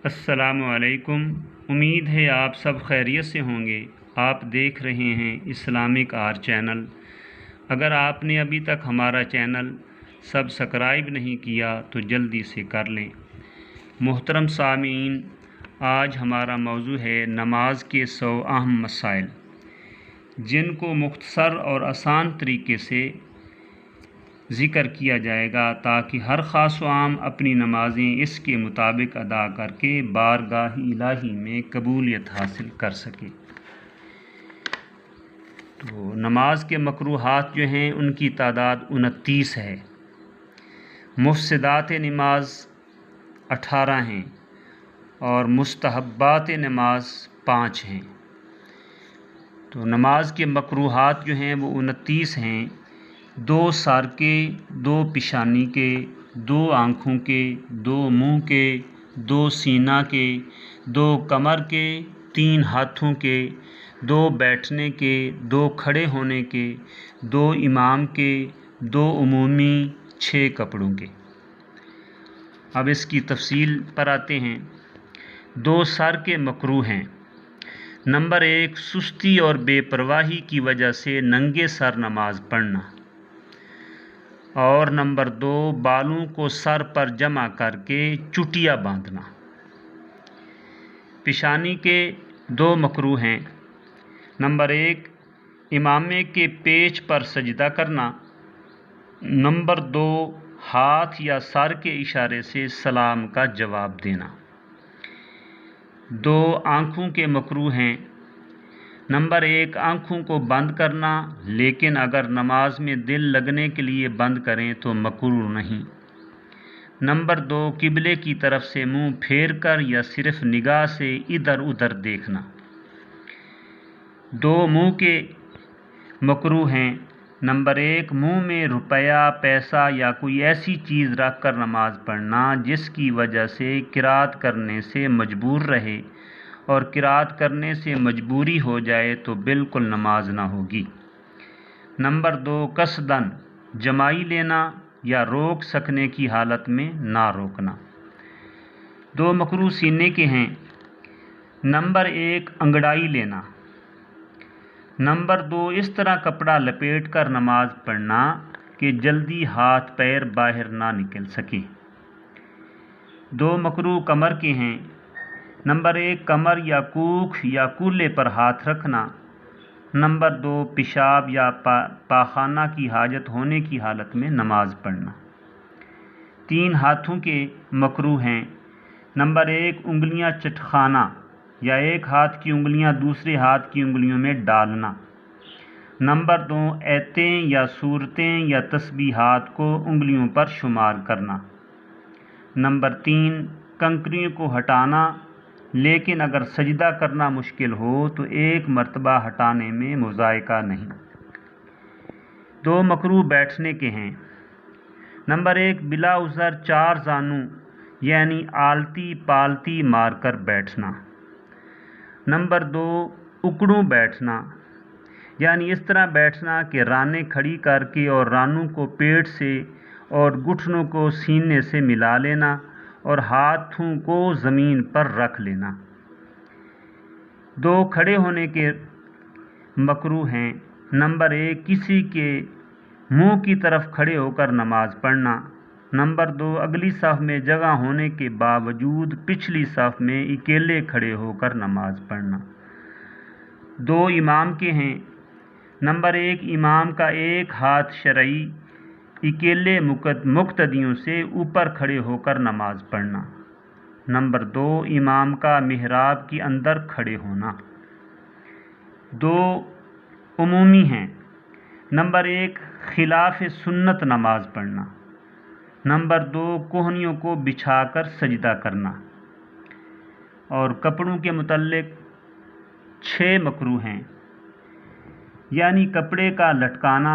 السلام علیکم۔ امید ہے آپ سب خیریت سے ہوں گے۔ آپ دیکھ رہے ہیں اسلامک آر چینل۔ اگر آپ نے ابھی تک ہمارا چینل سبسکرائب نہیں کیا تو جلدی سے کر لیں۔ محترم سامعین، آج ہمارا موضوع ہے نماز کے 100 اہم مسائل، جن کو مختصر اور آسان طریقے سے ذکر کیا جائے گا تاکہ ہر خاص و عام اپنی نمازیں اس کے مطابق ادا کر کے بارگاہ الہی میں قبولیت حاصل کر سکے۔ تو نماز کے مکروہات جو ہیں ان کی تعداد 29 ہے۔ مفسدات نماز 18 ہیں اور مستحبات نماز 5 ہیں۔ تو نماز کے مکروہات جو ہیں وہ 29 ہیں۔ 2 سر کے، 2 پیشانی کے، 2 آنکھوں کے، 2 منہ کے، 2 سینہ کے، 2 کمر کے، 3 ہاتھوں کے، 2 بیٹھنے کے، 2 کھڑے ہونے کے، 2 امام کے، 2 عمومی، 6 کپڑوں کے۔ اب اس کی تفصیل پر آتے ہیں۔ 2 سر کے مکروہ ہیں۔ نمبر 1، سستی اور بے پرواہی کی وجہ سے ننگے سر نماز پڑھنا، اور نمبر 2، بالوں کو سر پر جمع کر کے چٹیا باندھنا۔ پیشانی کے 2 مکروہ ہیں۔ نمبر 1، امامے کے پیچ پر سجدہ کرنا۔ نمبر 2، ہاتھ یا سر کے اشارے سے سلام کا جواب دینا۔ 2 آنکھوں کے مکروہ ہیں۔ نمبر 1، آنکھوں کو بند کرنا، لیکن اگر نماز میں دل لگنے کے لیے بند کریں تو مکروہ نہیں۔ نمبر 2، قبلے کی طرف سے منہ پھیر کر یا صرف نگاہ سے ادھر ادھر دیکھنا۔ 2 منہ کے مکروہ ہیں۔ نمبر 1، منہ میں روپیہ، پیسہ یا کوئی ایسی چیز رکھ کر نماز پڑھنا جس کی وجہ سے قرات کرنے سے مجبور رہے، اور قرات کرنے سے مجبوری ہو جائے تو بالکل نماز نہ ہوگی۔ نمبر 2، قصداً جمائی لینا یا روک سکنے کی حالت میں نہ روکنا۔ 2 مکروہ سینے کے ہیں۔ نمبر 1، انگڑائی لینا۔ نمبر 2، اس طرح کپڑا لپیٹ کر نماز پڑھنا کہ جلدی ہاتھ پیر باہر نہ نکل سکے۔ 2 مکروہ کمر کے ہیں۔ نمبر 1، کمر یا کوکھ یا کولے پر ہاتھ رکھنا۔ نمبر 2، پیشاب یا پاخانہ کی حاجت ہونے کی حالت میں نماز پڑھنا۔ 3 ہاتھوں کے مکروہ ہیں۔ نمبر 1، انگلیاں چٹخانا یا ایک ہاتھ کی انگلیاں دوسرے ہاتھ کی انگلیوں میں ڈالنا۔ نمبر 2، ایتیں یا سورتیں یا تسبیحات کو انگلیوں پر شمار کرنا۔ نمبر 3، کنکریوں کو ہٹانا، لیکن اگر سجدہ کرنا مشکل ہو تو 1 مرتبہ ہٹانے میں مضائقہ نہیں۔ 2 مکروہ بیٹھنے کے ہیں۔ نمبر 1، بلا عذر 4 زانوں یعنی آلتی پالتی مار کر بیٹھنا۔ نمبر 2، اکڑوں بیٹھنا، یعنی اس طرح بیٹھنا کہ رانیں کھڑی کر کے اور رانوں کو پیٹ سے اور گھٹنوں کو سینے سے ملا لینا اور ہاتھوں کو زمین پر رکھ لینا۔ 2 کھڑے ہونے کے مکروہ ہیں۔ نمبر 1، کسی کے منہ کی طرف کھڑے ہو کر نماز پڑھنا۔ نمبر 2، اگلی صف میں جگہ ہونے کے باوجود پچھلی صف میں اکیلے کھڑے ہو کر نماز پڑھنا۔ 2 امام کے ہیں۔ نمبر 1، امام کا ایک ہاتھ شرعی اکیلے مقتدیوں سے اوپر کھڑے ہو کر نماز پڑھنا۔ نمبر 2، امام کا محراب کے اندر کھڑے ہونا۔ 2 عمومی ہیں۔ نمبر 1، خلاف سنت نماز پڑھنا۔ نمبر 2، کوہنیوں کو بچھا کر سجدہ کرنا۔ اور کپڑوں کے متعلق 6 مکروہ ہیں، یعنی کپڑے کا لٹکانا،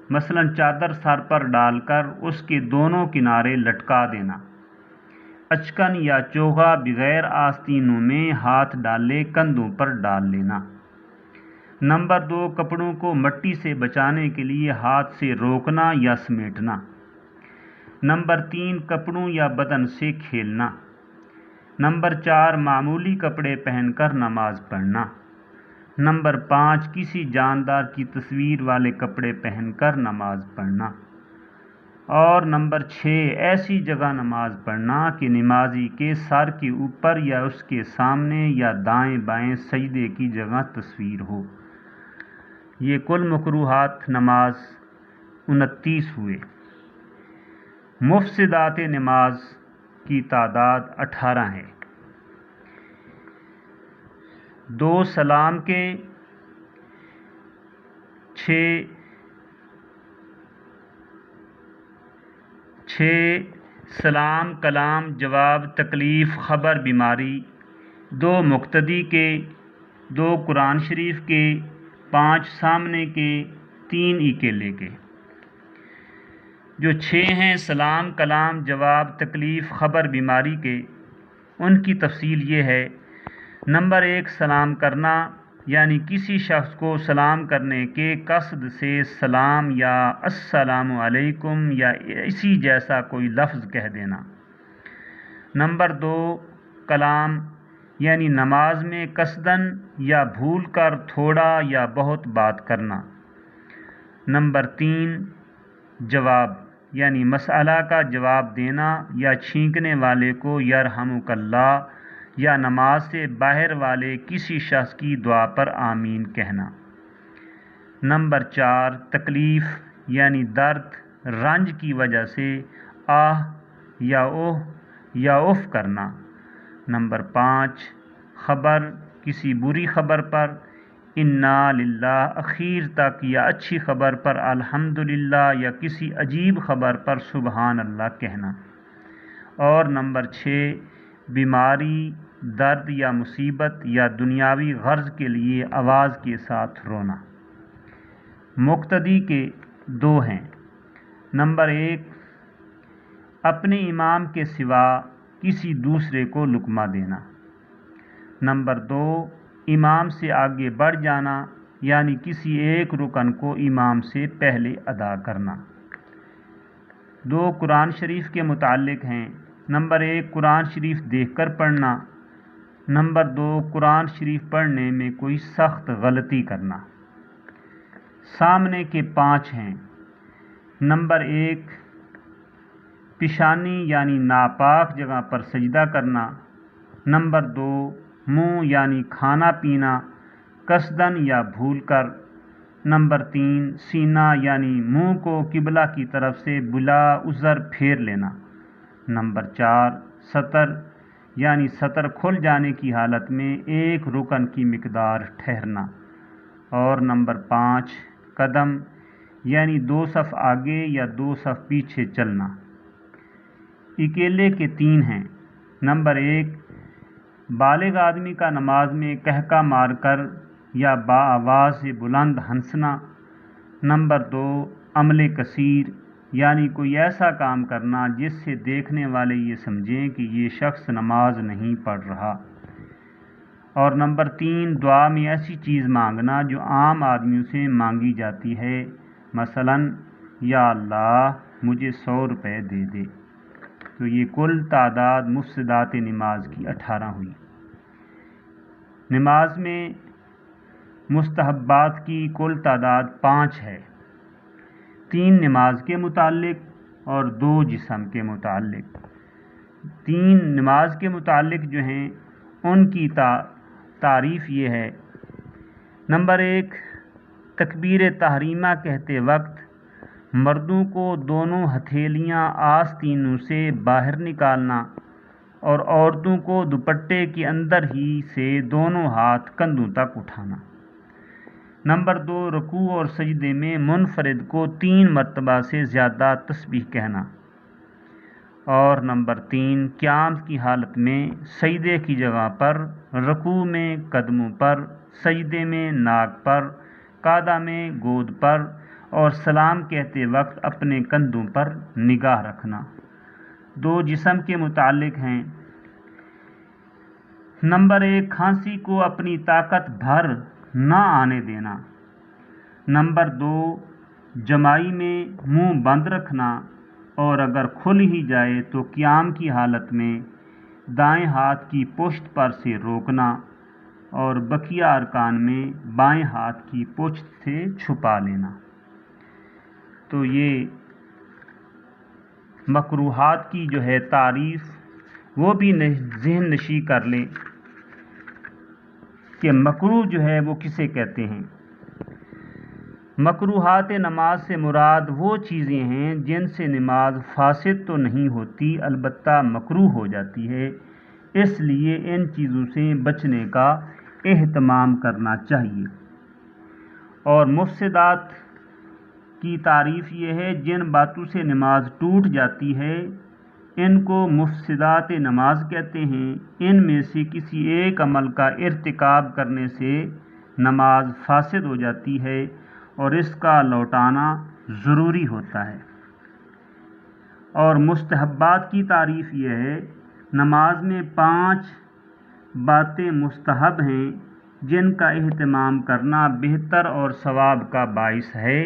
مثلا چادر سر پر ڈال کر اس کے دونوں کنارے لٹکا دینا۔ اچکن یا چوغا بغیر آستینوں میں ہاتھ ڈالے کندھوں پر ڈال لینا۔ نمبر 2، کپڑوں کو مٹی سے بچانے کے لیے ہاتھ سے روکنا یا سمیٹنا۔ نمبر 3، کپڑوں یا بدن سے کھیلنا۔ نمبر 4 معمولی کپڑے پہن کر نماز پڑھنا۔ نمبر 5 کسی جاندار کی تصویر والے کپڑے پہن کر نماز پڑھنا۔ اور نمبر 6 ایسی جگہ نماز پڑھنا کہ نمازی کے سر کے اوپر یا اس کے سامنے یا دائیں بائیں سجدے کی جگہ تصویر ہو۔ یہ کل مکروہات نماز 29 ہوئے۔ مفسدات نماز کی تعداد 18 ہے۔ 2 سلام کے، 6 سلام کلام جواب تکلیف خبر بیماری، 2 مقتدی کے، 2 قرآن شریف کے، 5 سامنے کے، 3 اکیلے کے۔ جو 6 ہیں سلام کلام جواب تکلیف خبر بیماری کے، ان کی تفصیل یہ ہے: نمبر 1 سلام کرنا، یعنی کسی شخص کو سلام کرنے کے قصد سے سلام یا السلام علیکم یا اسی جیسا کوئی لفظ کہہ دینا۔ نمبر 2 کلام، یعنی نماز میں قصداً یا بھول کر تھوڑا یا بہت بات کرنا۔ نمبر 3 جواب، یعنی مسئلہ کا جواب دینا یا چھینکنے والے کو یرحمک اللہ یا نماز سے باہر والے کسی شخص کی دعا پر آمین کہنا۔ نمبر 4 تکلیف، یعنی درد رنج کی وجہ سے آہ یا اوہ یا اف کرنا۔ نمبر 5 خبر، کسی بری خبر پر انا للہ اخیر تک یا اچھی خبر پر الحمدللہ یا کسی عجیب خبر پر سبحان اللہ کہنا۔ اور نمبر 6 بیماری، درد یا مصیبت یا دنیاوی غرض کے لیے آواز کے ساتھ رونا۔ مقتدی کے 2 ہیں۔ نمبر 1 اپنے امام کے سوا کسی دوسرے کو لقمہ دینا۔ نمبر 2 امام سے آگے بڑھ جانا، یعنی کسی ایک رکن کو امام سے پہلے ادا کرنا۔ 2 قرآن شریف کے متعلق ہیں۔ نمبر 1 قرآن شریف دیکھ کر پڑھنا۔ نمبر 2 قرآن شریف پڑھنے میں کوئی سخت غلطی کرنا۔ سامنے کے 5 ہیں۔ نمبر 1 پیشانی یعنی ناپاک جگہ پر سجدہ کرنا۔ نمبر 2 منہ یعنی کھانا پینا قصداً یا بھول کر۔ نمبر 3 سینہ یعنی منہ کو قبلہ کی طرف سے بلا عذر پھیر لینا۔ نمبر 4 سطر، یعنی سطر کھل جانے کی حالت میں ایک رکن کی مقدار ٹھہرنا۔ اور نمبر 5 قدم، یعنی 2 صف آگے یا 2 صف پیچھے چلنا۔ اکیلے کے 3 ہیں۔ نمبر 1 بالغ آدمی کا نماز میں قہقہ مار کر یا با آواز سے بلند ہنسنا۔ نمبر 2 عمل کثیر، یعنی کوئی ایسا کام کرنا جس سے دیکھنے والے یہ سمجھیں کہ یہ شخص نماز نہیں پڑھ رہا۔ اور نمبر 3 دعا میں ایسی چیز مانگنا جو عام آدمیوں سے مانگی جاتی ہے، مثلاً یا اللہ مجھے 100 روپے دے دے۔ تو یہ کل تعداد مفسدات نماز کی 18 ہوئی۔ نماز میں مستحبات کی کل تعداد 5 ہے، 3 نماز کے متعلق اور 2 جسم کے متعلق۔ 3 نماز کے متعلق جو ہیں ان کی تعریف یہ ہے: نمبر 1 تکبیر تحریمہ کہتے وقت مردوں کو دونوں ہتھیلیاں آستینوں سے باہر نکالنا اور عورتوں کو دوپٹے کے اندر ہی سے دونوں ہاتھ کندھوں تک اٹھانا۔ نمبر 2 رکوع اور سجدے میں منفرد کو 3 مرتبہ سے زیادہ تسبیح کہنا۔ اور نمبر 3 قیام کی حالت میں سجدے کی جگہ پر، رکوع میں قدموں پر، سجدے میں ناک پر، قعدہ میں گود پر اور سلام کہتے وقت اپنے کندھوں پر نگاہ رکھنا۔ 2 جسم کے متعلق ہیں۔ نمبر 1 کھانسی کو اپنی طاقت بھر نہ آنے دینا۔ نمبر 2 جمائی میں منہ بند رکھنا اور اگر کھل ہی جائے تو قیام کی حالت میں دائیں ہاتھ کی پشت پر سے روکنا اور بقیہ ارکان میں بائیں ہاتھ کی پشت سے چھپا لینا۔ تو یہ مکروہات کی جو ہے تعریف وہ بھی ذہن نشی کر لیں کہ مکروہ جو ہے وہ کسے کہتے ہیں۔ مکروہات نماز سے مراد وہ چیزیں ہیں جن سے نماز فاسد تو نہیں ہوتی البتہ مکروہ ہو جاتی ہے، اس لیے ان چیزوں سے بچنے کا اہتمام کرنا چاہیے۔ اور مفسدات کی تعریف یہ ہے جن باتوں سے نماز ٹوٹ جاتی ہے ان کو مفسدات نماز کہتے ہیں۔ ان میں سے کسی ایک عمل کا ارتکاب کرنے سے نماز فاسد ہو جاتی ہے اور اس کا لوٹانا ضروری ہوتا ہے۔ اور مستحبات کی تعریف یہ ہے، نماز میں 5 باتیں مستحب ہیں جن کا اہتمام کرنا بہتر اور ثواب کا باعث ہے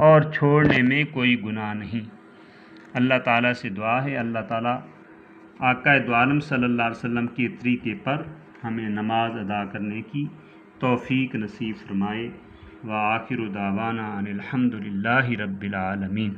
اور چھوڑنے میں کوئی گناہ نہیں۔ اللہ تعالیٰ سے دعا ہے اللہ تعالیٰ آقا دو عالم صلی اللہ علیہ وسلم کے طریقے پر ہمیں نماز ادا کرنے کی توفیق نصیب فرمائے۔ وآخر دعوانا ان الحمد للہ رب العالمین۔